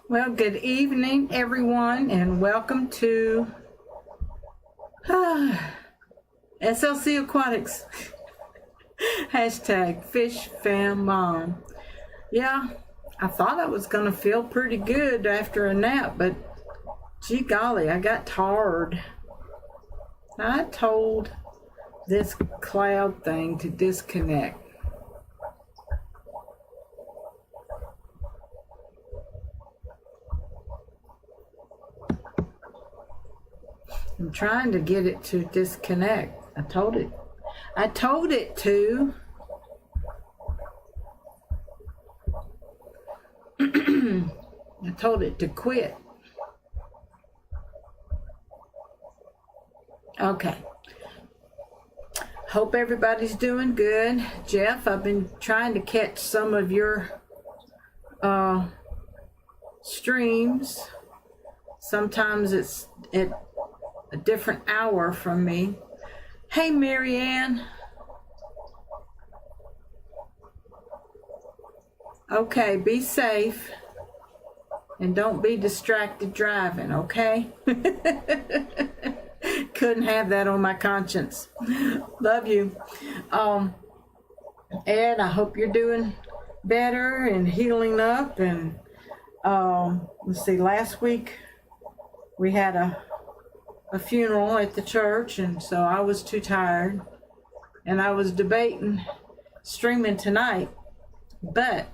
Well, good evening, everyone, and welcome to SLC Aquatics. Hashtag Fish Fam Mom. Yeah, I thought I was going to feel pretty good after a nap, but gee golly, I got tired. I told this cloud thing to disconnect. I'm trying to get it to disconnect. I told it to. I told it to quit. Okay. Hope everybody's doing good. Jeff, I've been trying to catch some of your streams. Sometimes it's at a different hour from me. Hey, Marianne. Okay, be safe and don't be distracted driving, okay? Couldn't have that on my conscience. Love you. Ed, I hope you're doing better and healing up. And let's see, last week we had a funeral at the church, and so I was too tired, and I was debating streaming tonight, but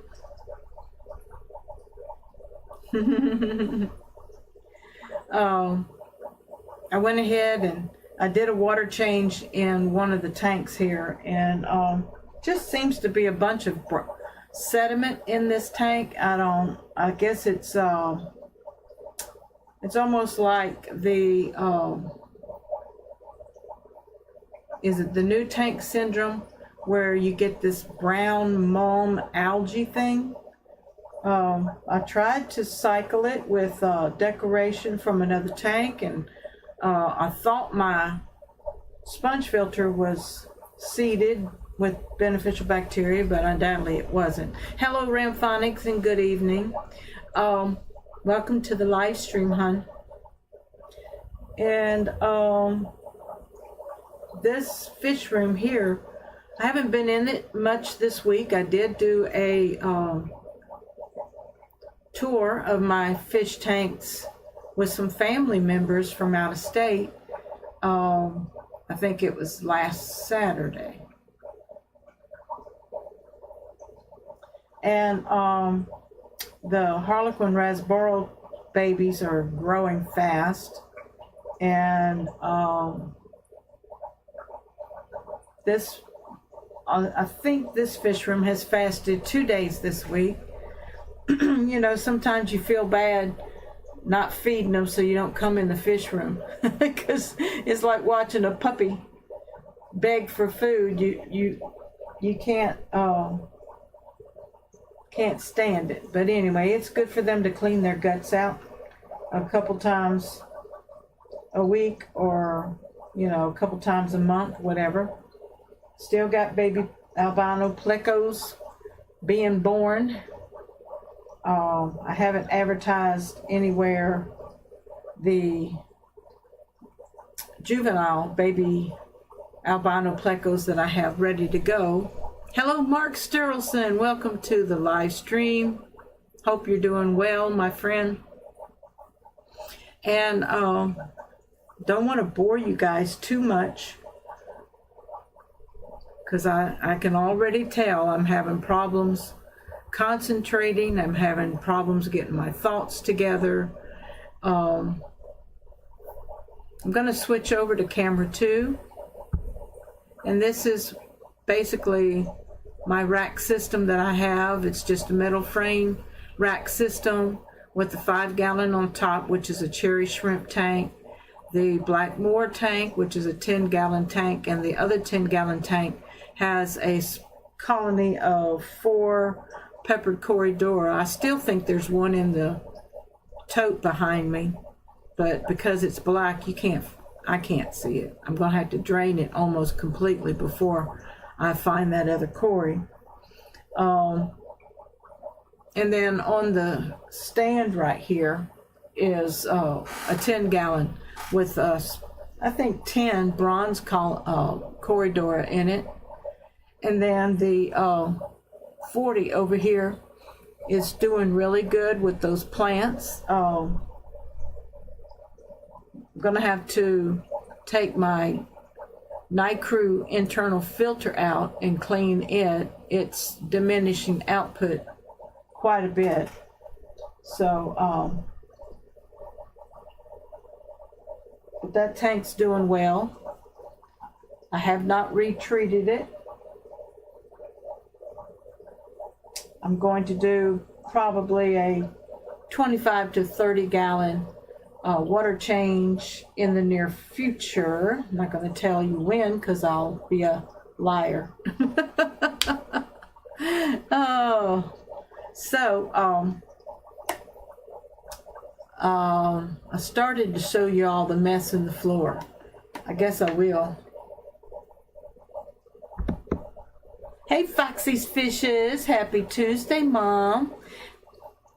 I went ahead and I did a water change in one of the tanks here, and just seems to be a bunch of sediment in this tank. I guess it's almost like the, is it the new tank syndrome, where you get this brown mulm algae thing? I tried to cycle it with decoration from another tank, and I thought my sponge filter was seeded with beneficial bacteria, but undoubtedly it wasn't. Hello, Ramphonics, and good evening. Welcome to the live stream, hon. And this fish room here, I haven't been in it much this week. I did do a tour of my fish tanks with some family members from out of state. I think it was last Saturday. And the Harlequin Rasboro babies are growing fast, and I think this fish room has fasted 2 days this week. You know, sometimes you feel bad not feeding them so you don't come in the fish room, because it's like watching a puppy beg for food. You can't stand it. But anyway, it's good for them to clean their guts out a couple times a week, or a couple times a month, whatever. Still got baby albino plecos being born. I haven't advertised anywhere the juvenile baby albino plecos that I have ready to go. Hello, Mark Sterlson. Welcome to the live stream. Hope you're doing well, my friend. And don't want to bore you guys too much, because I can already tell I'm having problems concentrating. I'm having problems getting my thoughts together. I'm going to switch over to camera 2. And this is basically my rack system that I have. It's just a metal frame rack system with the 5-gallon on top, which is a cherry shrimp tank, the black moor tank, which is a 10-gallon tank, and the other 10-gallon tank has a colony of 4 peppered Corydoras. I still think there's one in the tote behind me, but because it's black, I can't see it. I'm going to have to drain it almost completely before I find that other Cory. And then on the stand right here is a 10-gallon with I think 10 bronze corridor in it. And then the 40 over here is doing really good with those plants. I'm gonna have to take my NiCrew internal filter out and clean it. It's diminishing output quite a bit. So, but that tank's doing well. I have not retreated it. I'm going to do probably a 25 to 30 gallon water change in the near future. I'm not going to tell you when because I'll be a liar. Oh, so I started to show you all the mess in the floor. I guess I will. Hey, Foxy's Fishes. Happy Tuesday, Mom.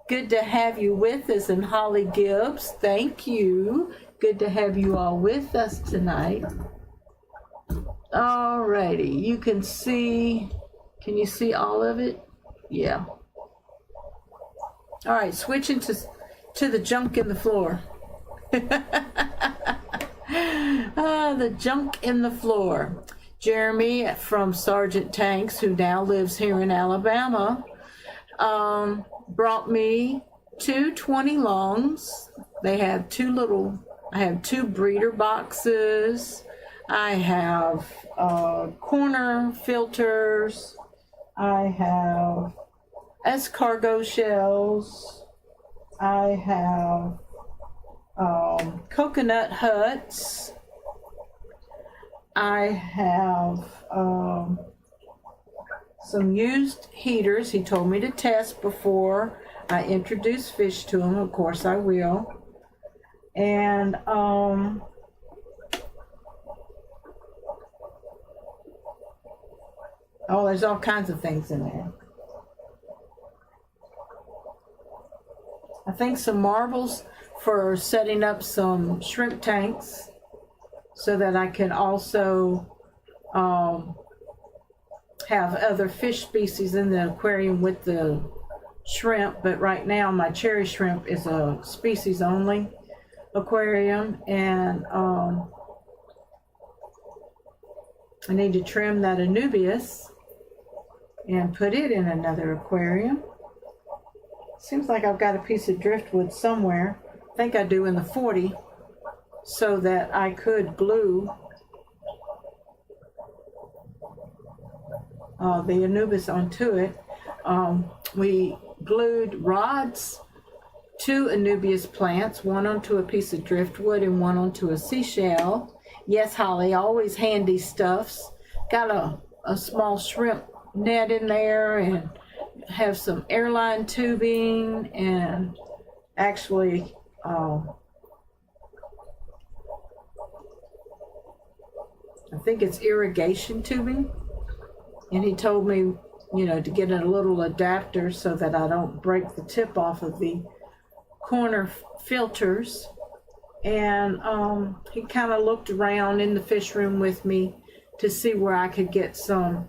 Good to have you with us. And Holly Gibbs, thank you. Good to have you all with us tonight. Alrighty, you can see, can you see all of it? Yeah. All right, switching to the junk in the floor. The junk in the floor. Jeremy from Sergeant Tanks, who now lives here in Alabama, brought me two 20 longs. They have I have two breeder boxes. I have corner filters. I have escargot shells. I have coconut huts. I have some used heaters he told me to test before I introduce fish to him. Of course I will. And oh, there's all kinds of things in there. I think some marbles for setting up some shrimp tanks so that I can also have other fish species in the aquarium with the shrimp. But right now my cherry shrimp is a species only aquarium, and I need to trim that Anubias and put it in another aquarium. Seems like I've got a piece of driftwood somewhere. I think I do in the 40, so that I could glue the Anubis onto it. We glued rods, two Anubias plants, one onto a piece of driftwood and one onto a seashell. Yes, Holly, always handy stuffs. Got a small shrimp net in there, and have some airline tubing, and actually I think it's irrigation tubing. And he told me, to get a little adapter so that I don't break the tip off of the corner filters. And he kind of looked around in the fish room with me to see where I could get some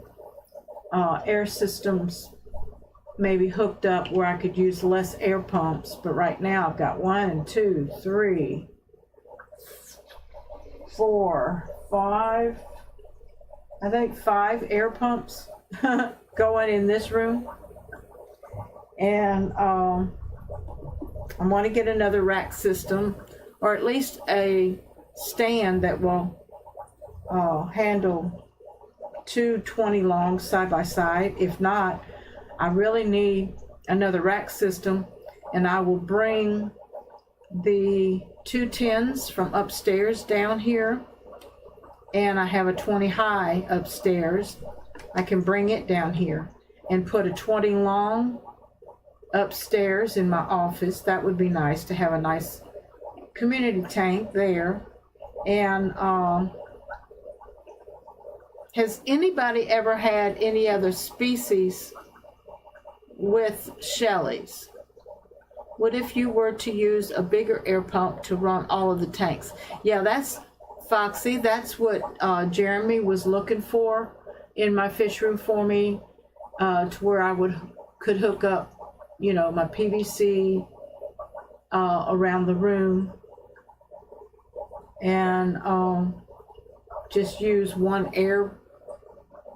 air systems maybe hooked up where I could use less air pumps. But right now I've got 1, 2, 3, 4, 5, I think 5 air pumps going in this room. And I want to get another rack system, or at least a stand that will handle two 20 longs side by side. If not, I really need another rack system, and I will bring the 2 10s from upstairs down here, and I have a 20 high upstairs. I can bring it down here and put a 20 long upstairs in my office. That would be nice to have a nice community tank there. And has anybody ever had any other species with Shelley's. What if you were to use a bigger air pump to run all of the tanks? Yeah, that's Foxy. That's what Jeremy was looking for in my fish room for me, to where I could hook up, you know, my PVC around the room, and just use one air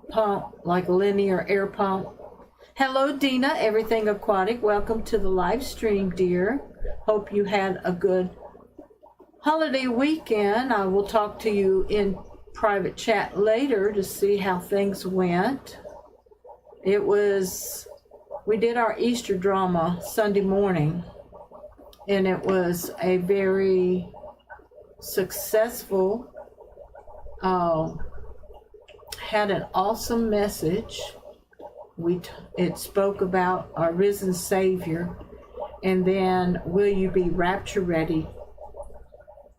pump, like a linear air pump. Hello, Dina, Everything Aquatic. Welcome to the live stream, dear. Hope you had a good holiday weekend. I will talk to you in private chat later to see how things went. We did our Easter drama Sunday morning, and it was a very successful, had an awesome message. It spoke about our risen Savior, and then will you be rapture ready?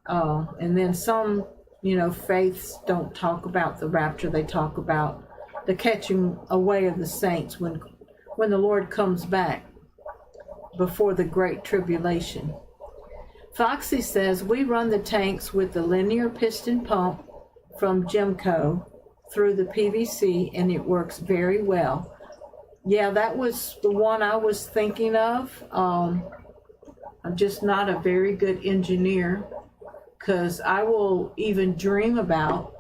And then some, you know, faiths don't talk about the rapture. They talk about the catching away of the saints when the Lord comes back before the great tribulation. Foxy says, we run the tanks with the linear piston pump from Gemco through the PVC, and it works very well. Yeah, that was the one I was thinking of. I'm just not a very good engineer, because I will even dream about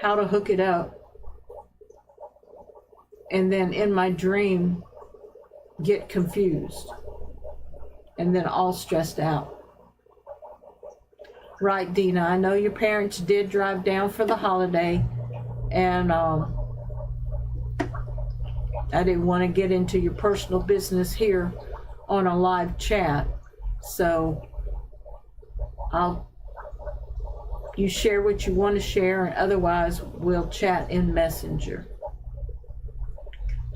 how to hook it up, and then in my dream get confused, and then all stressed out. Right, Dina, I know your parents did drive down for the holiday, and I didn't want to get into your personal business here on a live chat, so you share what you want to share, and otherwise we'll chat in Messenger.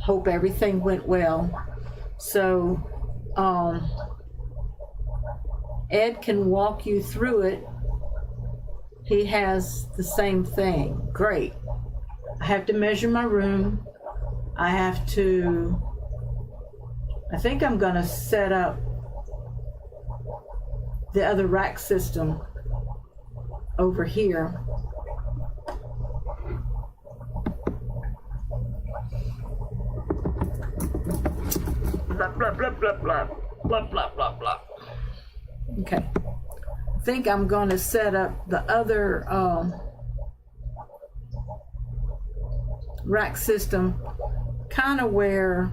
Hope everything went well. So Ed can walk you through it. He has the same thing. Great. I have to measure my room. I think I'm going to set up the other rack system over here. Blah, blah, blah, blah, blah, blah, blah, blah, blah. Okay. I think I'm going to set up the other rack system kind of where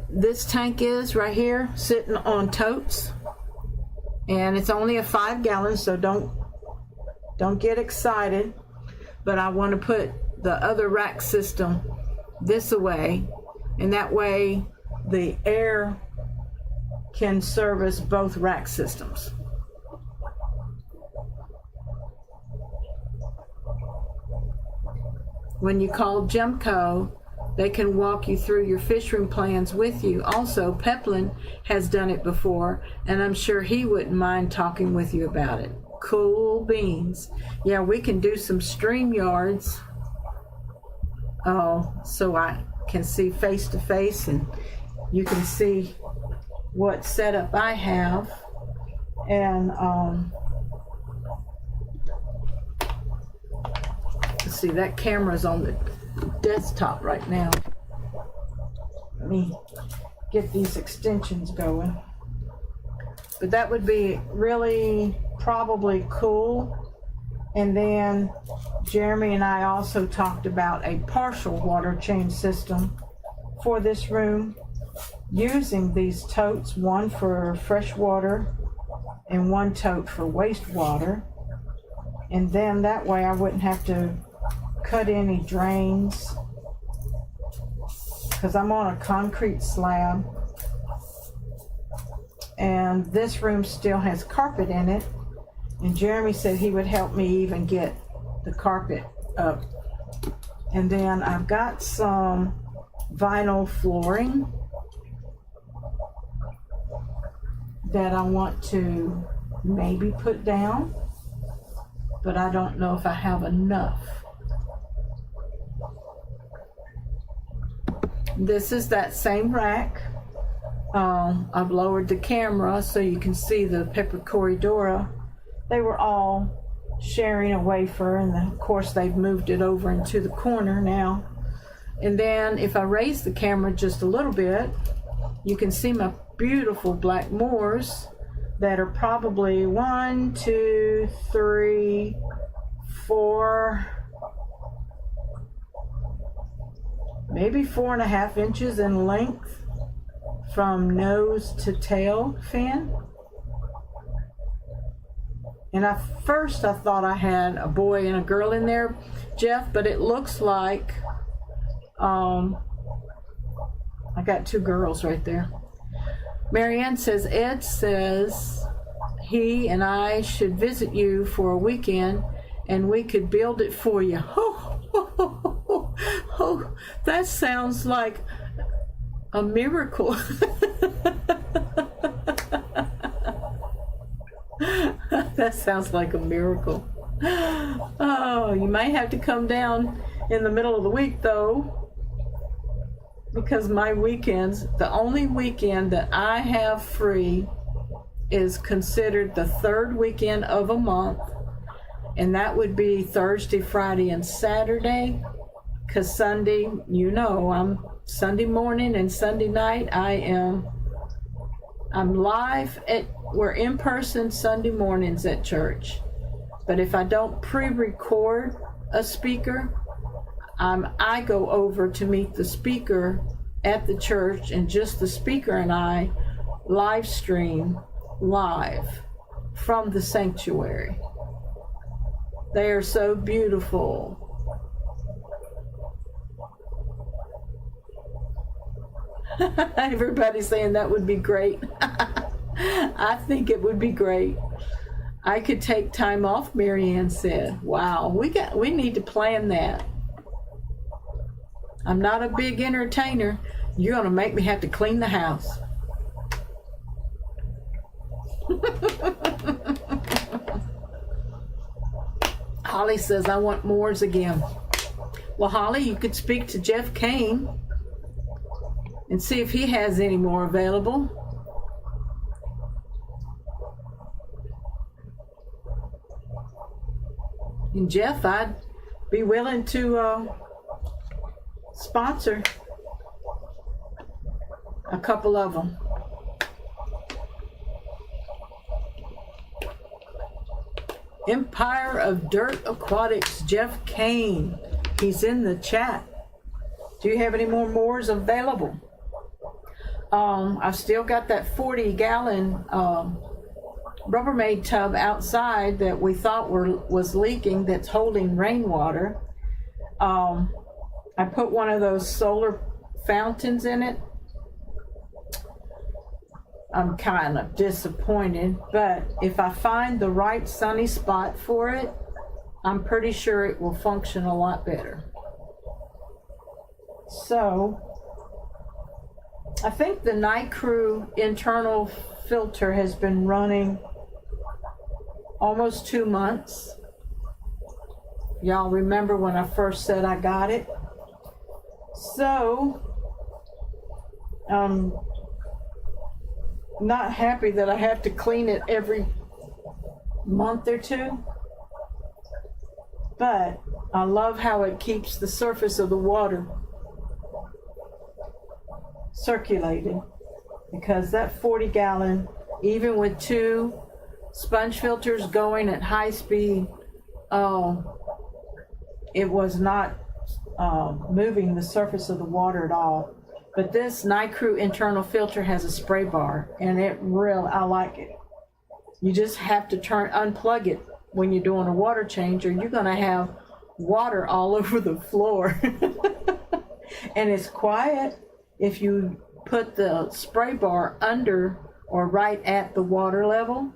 this tank is right here, sitting on totes, and it's only a 5 gallon, so don't get excited, but I want to put the other rack system this way, and that way the air can service both rack systems. When you call Gemco, they can walk you through your fish room plans with you. Also, Peplin has done it before, and I'm sure he wouldn't mind talking with you about it. Cool beans. Yeah, we can do some StreamYards. So I can see face to face, and you can see what setup I have. And let's see, that camera's on the desktop right now. Let me get these extensions going. But that would be really probably cool. And then Jeremy and I also talked about a partial water change system for this room, using these totes, one for fresh water and one tote for wastewater. And then that way I wouldn't have to cut any drains, because I'm on a concrete slab, and this room still has carpet in it, and Jeremy said he would help me even get the carpet up. And then I've got some vinyl flooring that I want to maybe put down, but I don't know if I have enough. This is that same rack. I've lowered the camera so you can see the pepper corridora. They were all sharing a wafer, and of course they've moved it over into the corner now. And then if I raise the camera just a little bit, you can see my beautiful black Moors that are probably 1, 2, 3, 4, maybe 4.5 inches in length from nose to tail fin. And at first I thought I had a boy and a girl in there, Jeff, but it looks like I got 2 girls right there. Marianne says, Ed says he and I should visit you for a weekend and we could build it for you. Oh, that sounds like a miracle. That sounds like a miracle. Oh, you might have to come down in the middle of the week though, because my weekends, the only weekend that I have free is considered the 3rd weekend of a month, and that would be Thursday, Friday, and Saturday, because Sunday, you know, I'm Sunday morning and Sunday night, I'm live we're in person Sunday mornings at church. But if I don't pre-record a speaker, I go over to meet the speaker at the church, and just the speaker and I live stream live from the sanctuary. They are so beautiful. Everybody's saying that would be great. I think it would be great. I could take time off, Marianne said. Wow, we need to plan that. I'm not a big entertainer. You're gonna make me have to clean the house. Holly says, I want Moors again. Well, Holly, you could speak to Jeff Kane and see if he has any more available. And Jeff, I'd be willing to sponsor a couple of them. Empire of Dirt Aquatics, Jeff Kane. He's in the chat. Do you have any more Moors available? I've still got that 40-gallon Rubbermaid tub outside that we thought was leaking, that's holding rainwater. I put one of those solar fountains in it. I'm kind of disappointed, but if I find the right sunny spot for it, I'm pretty sure it will function a lot better. So I think the Night Crew internal filter has been running almost 2 months. Y'all remember when I first said I got it? So not happy that I have to clean it every month or 2, but I love how it keeps the surface of the water circulated, because that 40-gallon, even with 2 sponge filters going at high speed, it was not moving the surface of the water at all. But this Night Crew internal filter has a spray bar, and I like it. You just have to unplug it when you're doing a water change, or you're gonna have water all over the floor. And it's quiet if you put the spray bar under or right at the water level.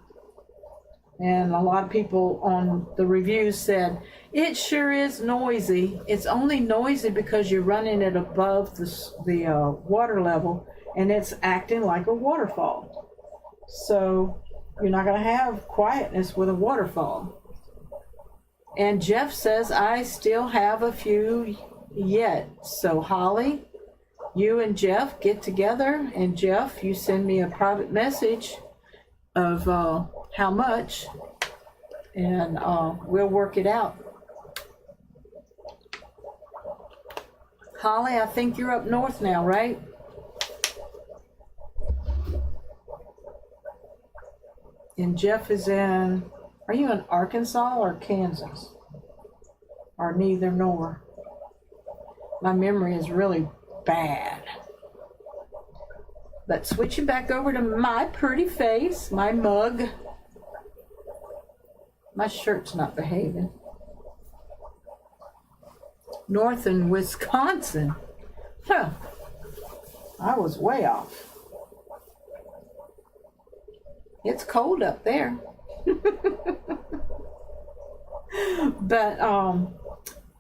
And a lot of people on the reviews said, it sure is noisy. It's only noisy because you're running it above the water level, and it's acting like a waterfall. So you're not going to have quietness with a waterfall. And Jeff says, I still have a few yet. So Holly, you and Jeff get together, and Jeff, you send me a private message of how much, and we'll work it out. Holly, I think you're up north now, right? And Jeff is in, are you in Arkansas or Kansas? Or neither nor? My memory is really bad. But switching back over to my pretty face, my mug. My shirt's not behaving. North in Wisconsin. Huh. I was way off. It's cold up there. But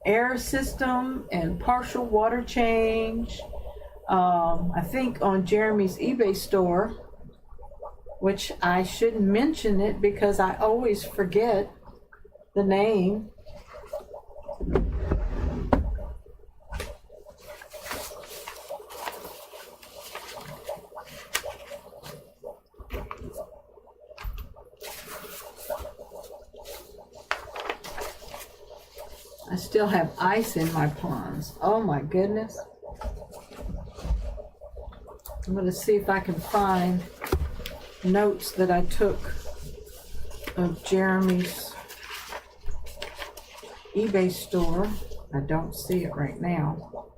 air system and partial water change. I think on Jeremy's eBay store, which I shouldn't mention it because I always forget the name. I still have ice in my ponds. Oh my goodness. I'm going to see if I can find notes that I took of Jeremy's eBay store. I don't see it right now.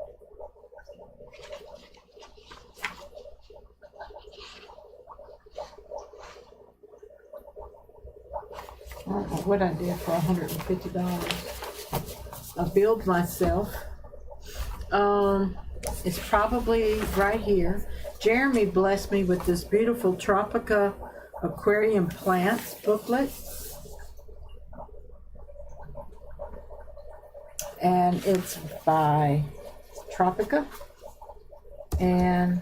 I don't know what I did for $150. I billed myself. It's probably right here. Jeremy blessed me with this beautiful Tropica Aquarium Plants booklet. And it's by Tropica. And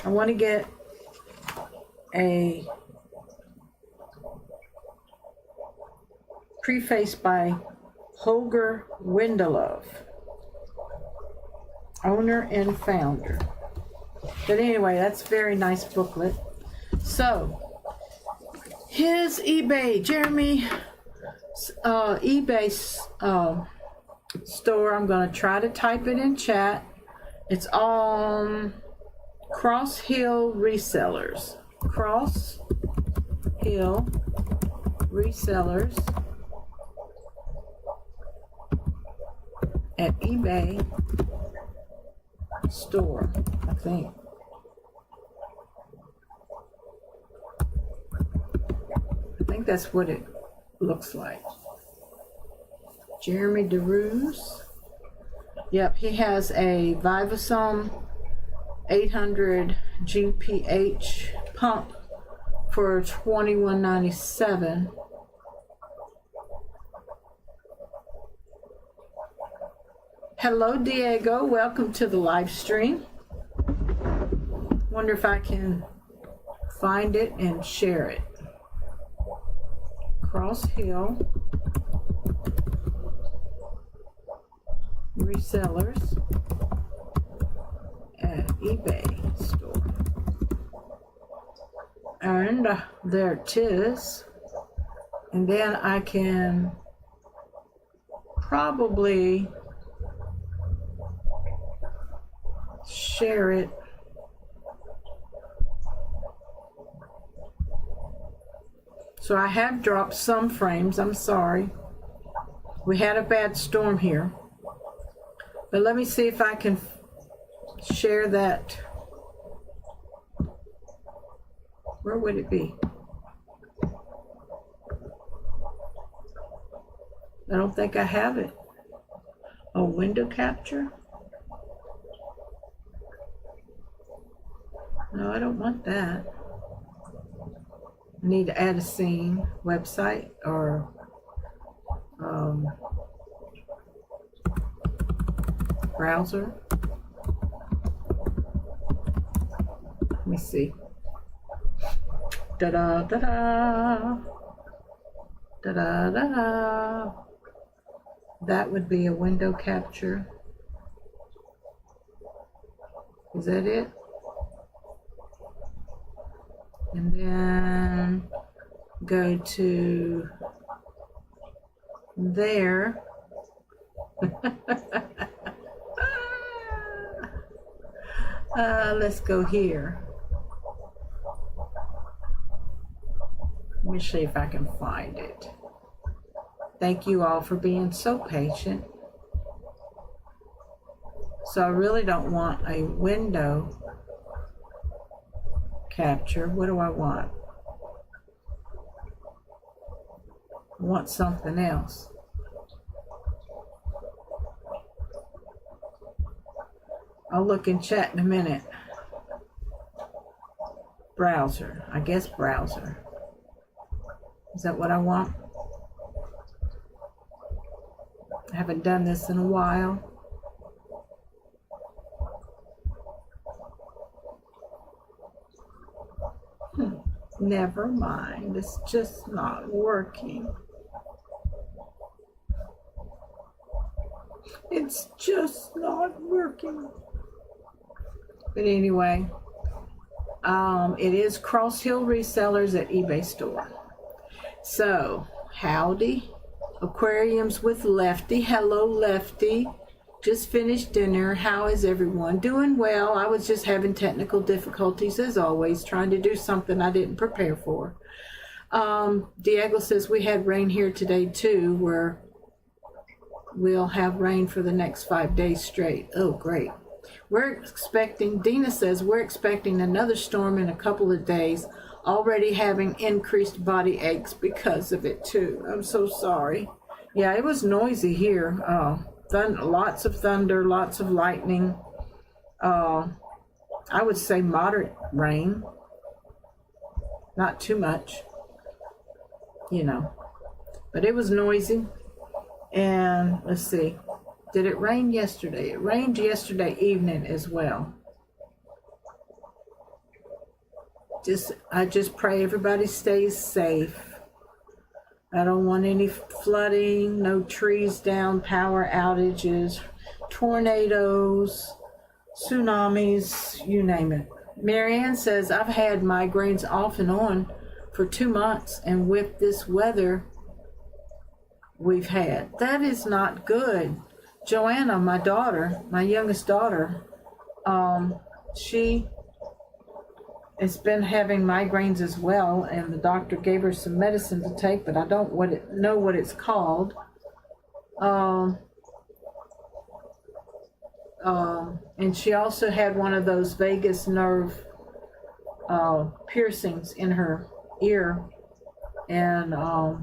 I want to get a preface by Holger Windelove, owner and founder. But anyway, that's a very nice booklet. So, his eBay, Jeremy's eBay store, I'm going to try to type it in chat. It's on Cross Hill Resellers. Cross Hill Resellers at eBay store, I think. I think that's what it looks like. Jeremy DeRuse. Yep, he has a Vivasome 800 GPH pump for $21.97. Hello, Diego. Welcome to the live stream. Wonder if I can find it and share it. Cross Hill Resellers at eBay store. And there it is. And then I can probably share it. So I have dropped some frames. I'm sorry. We had a bad storm here. But let me see if I can share that. Where would it be? I don't think I have it. Oh, window capture? No, I don't want that. I need to add a scene, website, or browser. Let me see. Da-da, da-da. Da-da, da-da. That would be a window capture. Is that it? And then go to there. Let's go here. Let me see if I can find it. Thank you all for being so patient. So I really don't want a window capture. What do I want? I want something else. I'll look in chat in a minute. Browser. I guess browser. Is that what I want? I haven't done this in a while. Never mind. It's just not working. It's just not working. But anyway, it is Cross Hill Resellers at eBay Store. So, howdy. Aquariums with Lefty. Hello, Lefty. Just finished dinner. How is everyone? Doing well. I was just having technical difficulties as always, trying to do something I didn't prepare for. Diego says we had rain here today too, where we'll have rain for the next 5 days straight. Oh, great. We're expecting, Dina says, we're expecting another storm in a couple of days, already having increased body aches because of it too. I'm so sorry. Yeah, it was noisy here. Lots of thunder, lots of lightning. I would say moderate rain. Not too much, you know. But it was noisy. And let's see. Did it rain yesterday? It rained yesterday evening as well. I just pray everybody stays safe. I don't want any flooding, no trees down, power outages, tornadoes, tsunamis, you name it. Marianne says, I've had migraines off and on for 2 months, and with this weather we've had. That is not good. Joanna, my daughter, my youngest daughter, she has been having migraines as well, and the doctor gave her some medicine to take, but I don't know what it's called. And she also had one of those vagus nerve piercings in her ear, and I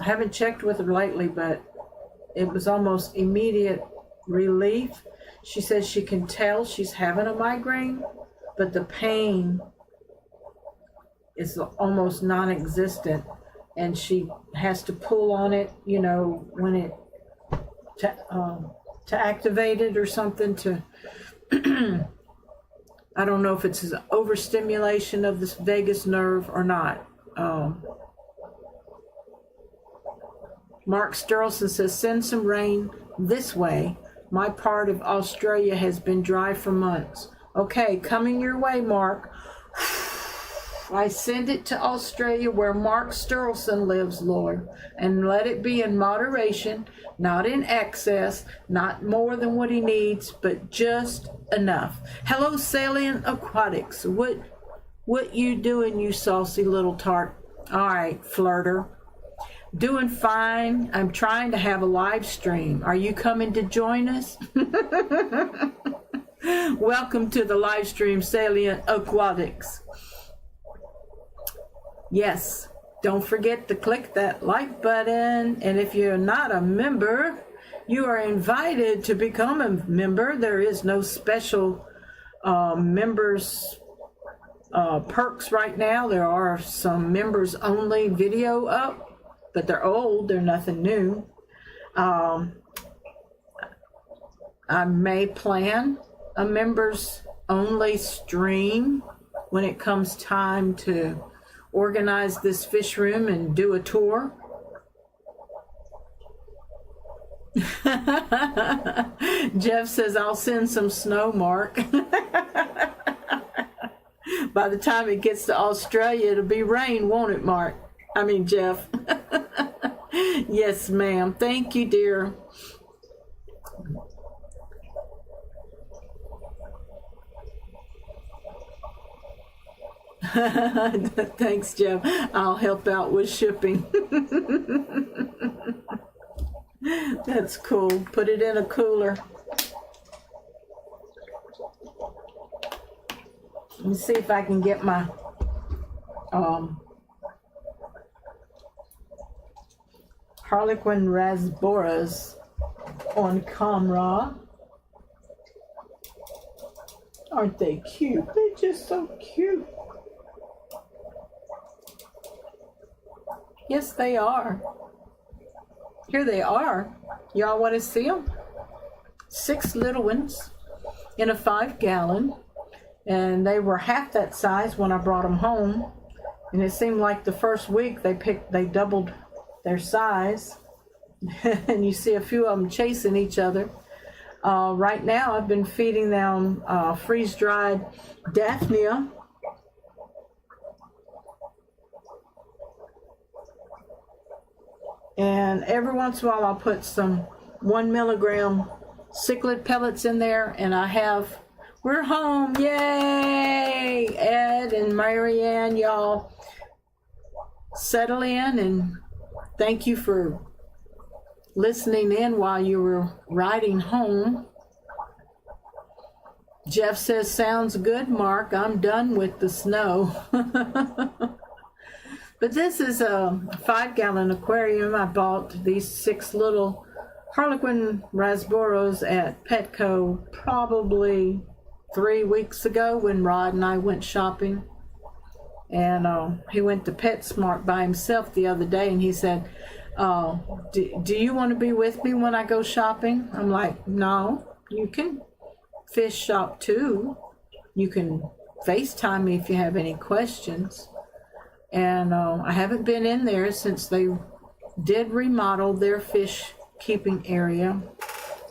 haven't checked with her lately, but it was almost immediate relief. She says she can tell she's having a migraine, but the pain is almost non-existent, and she has to pull on it, you know, when it to activate it or something. To I don't know if it's an overstimulation of this vagus nerve or not. Mark Sterlson says, send some rain this way. My part of Australia has been dry for months. Okay, coming your way, Mark. I send it to Australia where Mark Sterlson lives, Lord, and let it be in moderation, not in excess, not more than what he needs, but just enough. Hello, Salient Aquatics. What you doing, you saucy little tart? All right, flirter. Doing fine. I'm trying to have a live stream. Are you coming to join us? Welcome to the live stream, Salient Aquatics. Yes, don't forget to click that like button, and if you're not a member, you are invited to become a member. There is no special members perks right now. There are some members only video up, but they're old, they're nothing new. I may plan a members only stream when it comes time to organize this fish room and do a tour. Jeff says, I'll send some snow, Mark. By the time it gets to Australia, it'll be rain, won't it, Mark? I mean, Jeff. Yes, ma'am. Thank you, dear. Thanks, Jeff. I'll help out with shipping. That's cool. Put it in a cooler. Let me see if I can get my Harlequin rasboras on camera. Aren't they cute? They're just so cute. Yes, they are. Here they are. Y'all want to see them? 6 little ones in a 5-gallon. And they were half that size when I brought them home. And it seemed like the first week they doubled their size. And you see a few of them chasing each other. Right now I've been feeding them freeze-dried Daphnia. And every once in a while I'll put some 1 milligram cichlid pellets in there, and we're home, yay! Ed and Marianne, y'all settle in, and thank you for listening in while you were riding home. Jeff says, sounds good, Mark. I'm done with the snow. But this is a 5-gallon aquarium. I bought these 6 little Harlequin rasboras at Petco probably 3 weeks ago when Rod and I went shopping. And he went to PetSmart by himself the other day, and he said, do you want to be with me when I go shopping? I'm like, no, you can fish shop too. You can FaceTime me if you have any questions. And I haven't been in there since they did remodel their fish keeping area.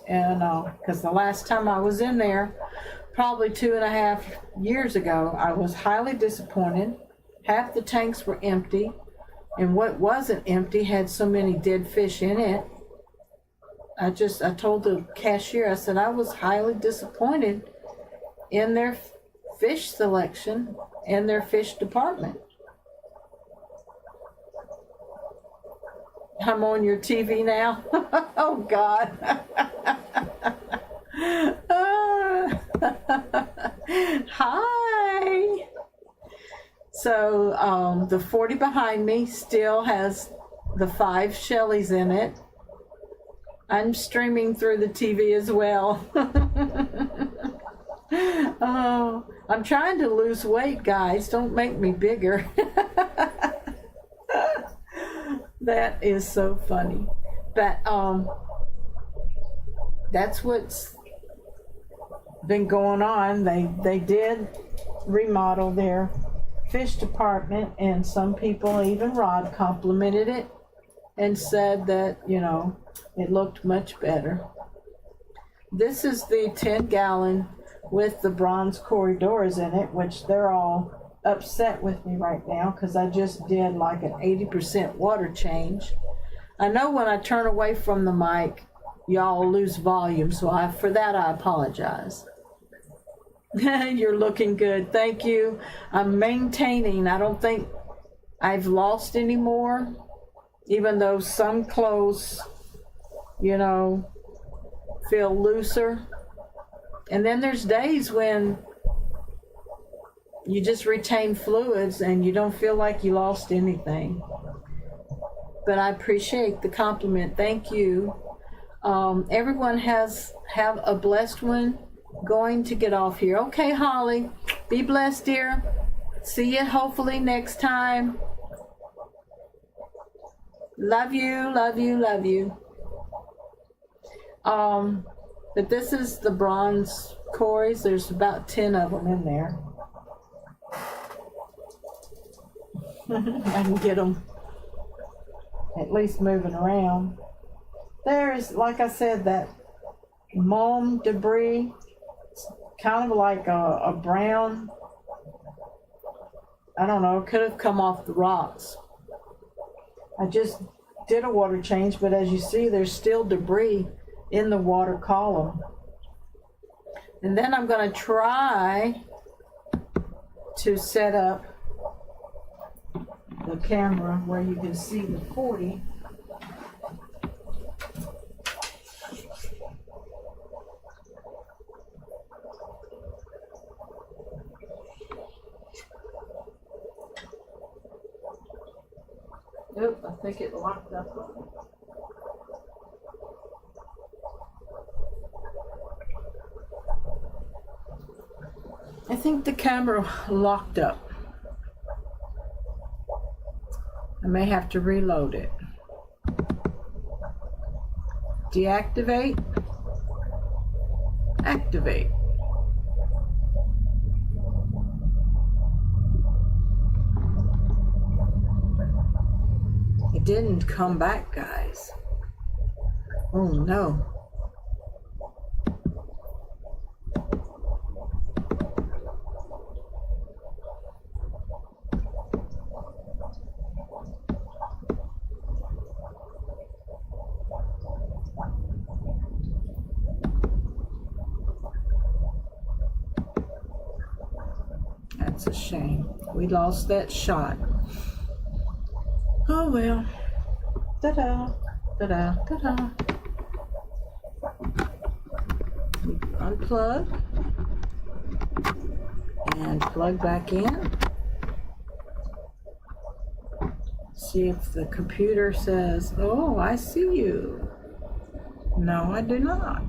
And because the last time I was in there, probably 2.5 years ago, I was highly disappointed. Half the tanks were empty, and what wasn't empty had so many dead fish in it. I told the cashier, I said I was highly disappointed in their fish selection and their fish department. I'm on your TV now. Oh, God. Hi. So the 40 behind me still has the 5 Shelleys in it. I'm streaming through the TV as well. Oh, I'm trying to lose weight, guys. Don't make me bigger. That is so funny. But that's what's been going on. They did remodel their fish department, and some people, even Rod, complimented it and said that, it looked much better. This is the 10-gallon with the bronze corridors in it, which they're all upset with me right now because I just did like an 80% water change. I know when I turn away from the mic, y'all lose volume, so for that I apologize. You're looking good. Thank you. I'm maintaining. I don't think I've lost any more, even though some clothes, feel looser. And then there's days when you just retain fluids and you don't feel like you lost anything. But I appreciate the compliment. Thank you. Everyone have a blessed one. Going to get off here. Okay, Holly. Be blessed, dear. See you hopefully next time. Love you, love you, love you. But this is the bronze cories. There's about 10 of them in there. I can get them at least moving around. There's, like I said, that mulm debris. It's kind of like a brown, I don't know, it could have come off the rocks. I just did a water change, but as you see, there's still debris in the water column. And then I'm going to try to set up the camera where you can see the 40. Oop, I think it locked up. I think the camera locked up. I may have to reload it. Deactivate. Activate. It didn't come back, guys. Oh no. That's a shame. We lost that shot. Oh well. Ta-da, ta-da, ta-da. Unplug and plug back in. See if the computer says, "Oh, I see you." No, I do not.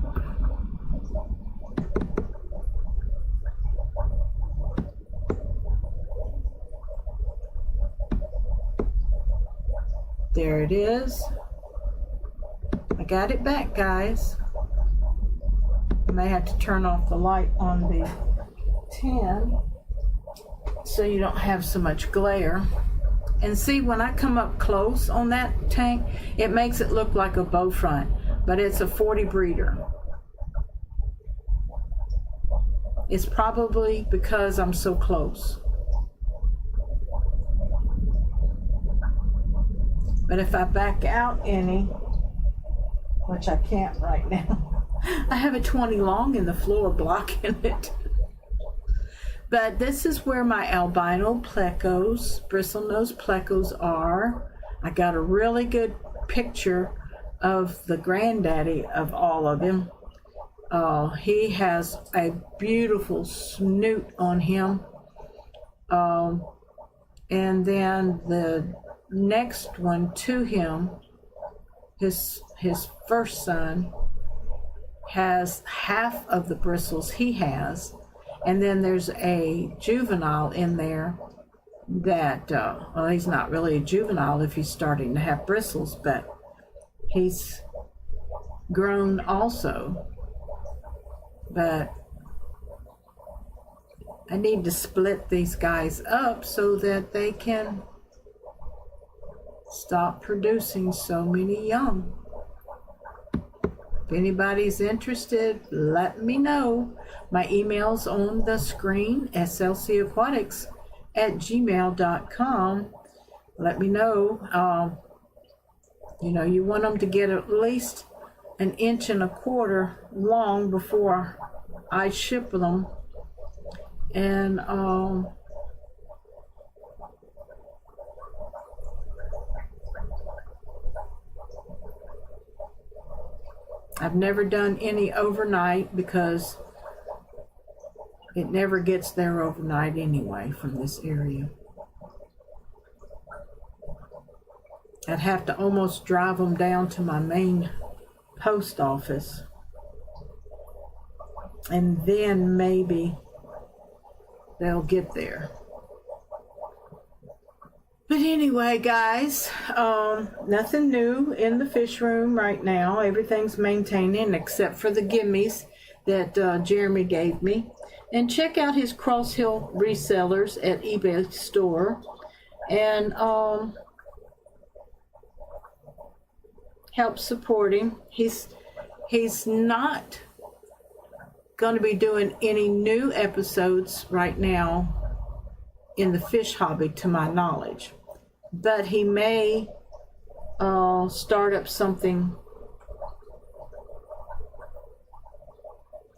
There it is. I got it back, guys. I may have to turn off the light on the 10 so you don't have so much glare. And see, when I come up close on that tank, it makes it look like a bow front, but it's a 40 breeder. It's probably because I'm so close. But if I back out any, which I can't right now, I have a 20 long in the floor blocking it. But this is where my albino plecos, bristlenose plecos are. I got a really good picture of the granddaddy of all of them. He has a beautiful snoot on him. And then the next one to him, his first son, has half of the bristles he has, and then there's a juvenile in there that well, he's not really a juvenile if he's starting to have bristles, but he's grown also. But I need to split these guys up so that they can stop producing so many young. If anybody's interested, let me know. My email's on the screen, slcaquatics@gmail.com. Let me know. You want them to get at least 1.25 inches long before I ship them. And I've never done any overnight because it never gets there overnight anyway from this area. I'd have to almost drive them down to my main post office, and then maybe they'll get there. But anyway, guys, nothing new in the fish room right now. Everything's maintaining except for the gimmies that Jeremy gave me. And check out his Cross Hill resellers at eBay store. and help support him. He's not going to be doing any new episodes right now in the fish hobby, to my knowledge, but he may start up something,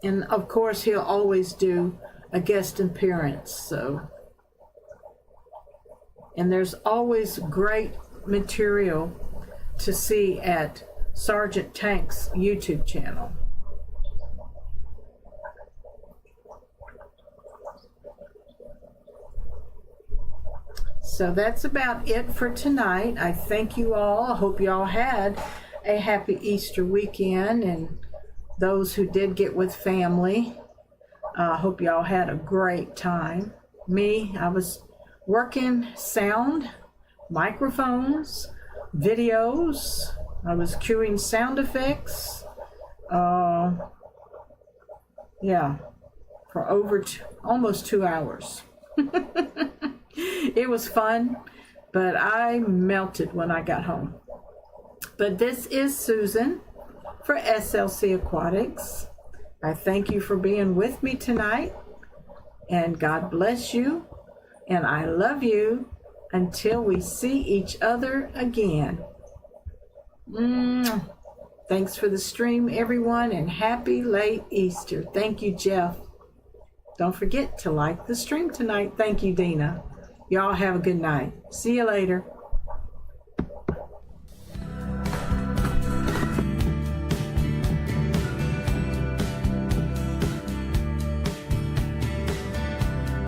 and of course he'll always do a guest appearance. So, and there's always great material to see at Sergeant Tank's YouTube channel. So that's about it for tonight. I thank you all. I hope you all had a happy Easter weekend, and those who did get with family, I hope you all had a great time. Me, I was working sound, microphones, videos. I was cueing sound effects. Yeah, for over almost 2 hours. It was fun, but I melted when I got home. But this is Susan for SLC Aquatics. I thank you for being with me tonight, and God bless you, and I love you until we see each other again. Thanks for the stream, everyone, and happy late Easter. Thank you, Jeff. Don't forget to like the stream tonight. Thank you, Dina. Y'all have a good night. See you later.